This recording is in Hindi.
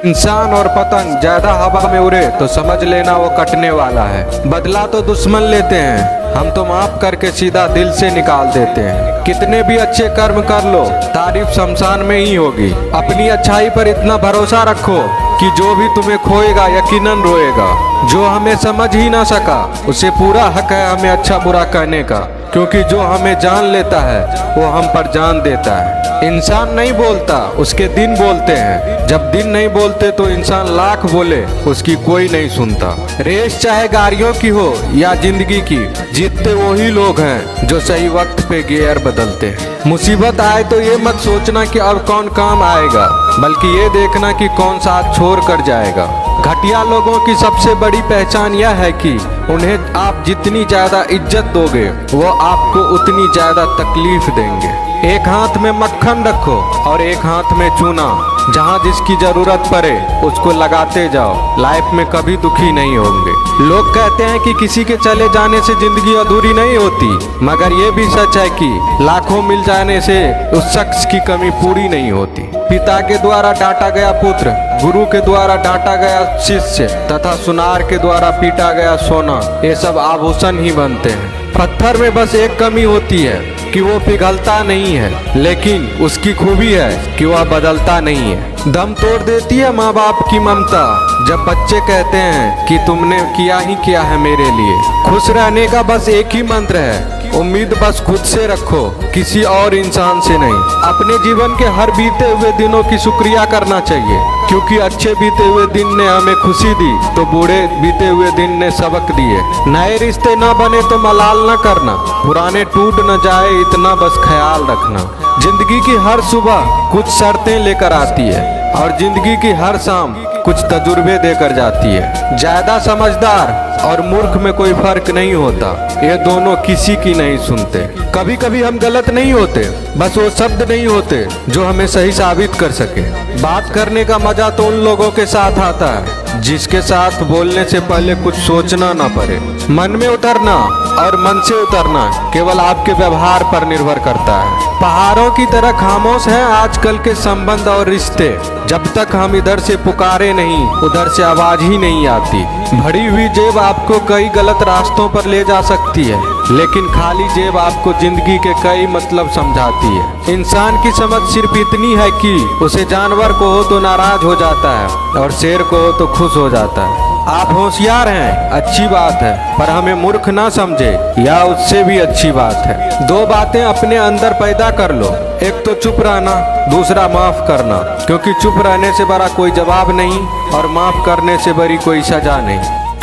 इंसान और पतंग ज्यादा हवा में उड़े तो समझ लेना वो कटने वाला है। बदला तो दुश्मन लेते हैं, हम तो माफ करके सीधा दिल से निकाल देते हैं। कितने भी अच्छे कर्म कर लो, तारीफ शमशान में ही होगी। अपनी अच्छाई पर इतना भरोसा रखो कि जो भी तुम्हें खोएगा यकीनन रोएगा। जो हमें समझ ही ना सका उसे पूरा हक है हमें अच्छा बुरा कहने का, क्योंकि जो हमें जान लेता है वो हम पर जान देता है। इंसान नहीं बोलता, उसके दिन बोलते हैं। जब दिन नहीं बोलते तो इंसान लाख बोले उसकी कोई नहीं सुनता। रेस चाहे गाड़ियों की हो या जिंदगी की, जीतते वही लोग हैं जो सही वक्त पे गियर बदलते हैं। मुसीबत आए तो ये मत सोचना कि अब कौन काम आएगा, बल्कि ये देखना कि कौन साथ छोड़ कर जाएगा। घटिया लोगों की सबसे बड़ी पहचान यह है कि उन्हें आप जितनी ज्यादा इज्जत दोगे वो आपको उतनी ज्यादा तकलीफ देंगे। एक हाथ में मक्खन रखो और एक हाथ में चूना। जहाँ जिसकी जरूरत पड़े उसको लगाते जाओ, लाइफ में कभी दुखी नहीं होंगे। लोग कहते हैं कि किसी के चले जाने से जिंदगी अधूरी नहीं होती, मगर ये भी सच है कि लाखों मिल जाने से उस शख्स की कमी पूरी नहीं होती। पिता के द्वारा डांटा गया पुत्र, गुरु के द्वारा डांटा गया शिष्य तथा सुनार के द्वारा पीटा गया सोना, ये सब आभूषण ही बनते हैं। पत्थर में बस एक कमी होती है कि वो पिघलता नहीं है, लेकिन उसकी खूबी है कि वह बदलता नहीं है। दम तोड़ देती है माँ बाप की ममता जब बच्चे कहते हैं कि तुमने किया ही क्या है मेरे लिए। खुश रहने का बस एक ही मंत्र है, उम्मीद बस खुद से रखो, किसी और इंसान से नहीं। अपने जीवन के हर बीते हुए दिनों की शुक्रिया करना चाहिए, क्योंकि अच्छे बीते हुए दिन ने हमें खुशी दी तो बूढ़े बीते हुए दिन ने सबक दिए। नए रिश्ते न बने तो मलाल न करना, पुराने टूट न जाए इतना बस ख्याल रखना। जिंदगी की हर सुबह कुछ शर्तें लेकर आती है और जिंदगी की हर शाम कुछ तजुर्बे देकर जाती है। ज्यादा समझदार और मूर्ख में कोई फर्क नहीं होता, ये दोनों किसी की नहीं सुनते। कभी कभी हम गलत नहीं होते, बस वो शब्द नहीं होते जो हमें सही साबित कर सके। बात करने का मजा तो उन लोगों के साथ आता है जिसके साथ बोलने से पहले कुछ सोचना ना पड़े। मन में उतरना और मन से उतरना केवल आपके व्यवहार पर निर्भर करता है। पहाड़ों की तरह खामोश हैं आजकल के संबंध और रिश्ते। जब तक हम इधर से पुकारे नहीं उधर से आवाज ही नहीं आती। भरी हुई जेब आपको कई गलत रास्तों पर ले जा सकती है, लेकिन खाली जेब आपको जिंदगी के कई मतलब समझाती है। इंसान की समझ सिर्फ इतनी है कि उसे जानवर को हो तो नाराज हो जाता है और शेर को हो तो खुश हो जाता है। आप होशियार हैं, अच्छी बात है, पर हमें मूर्ख ना समझे या उससे भी अच्छी बात है। दो बातें अपने अंदर पैदा कर लो, एक तो चुप रहना, दूसरा माफ करना, क्योंकि चुप रहने से बड़ा कोई जवाब नहीं और माफ करने से बड़ी कोई सजा नहीं।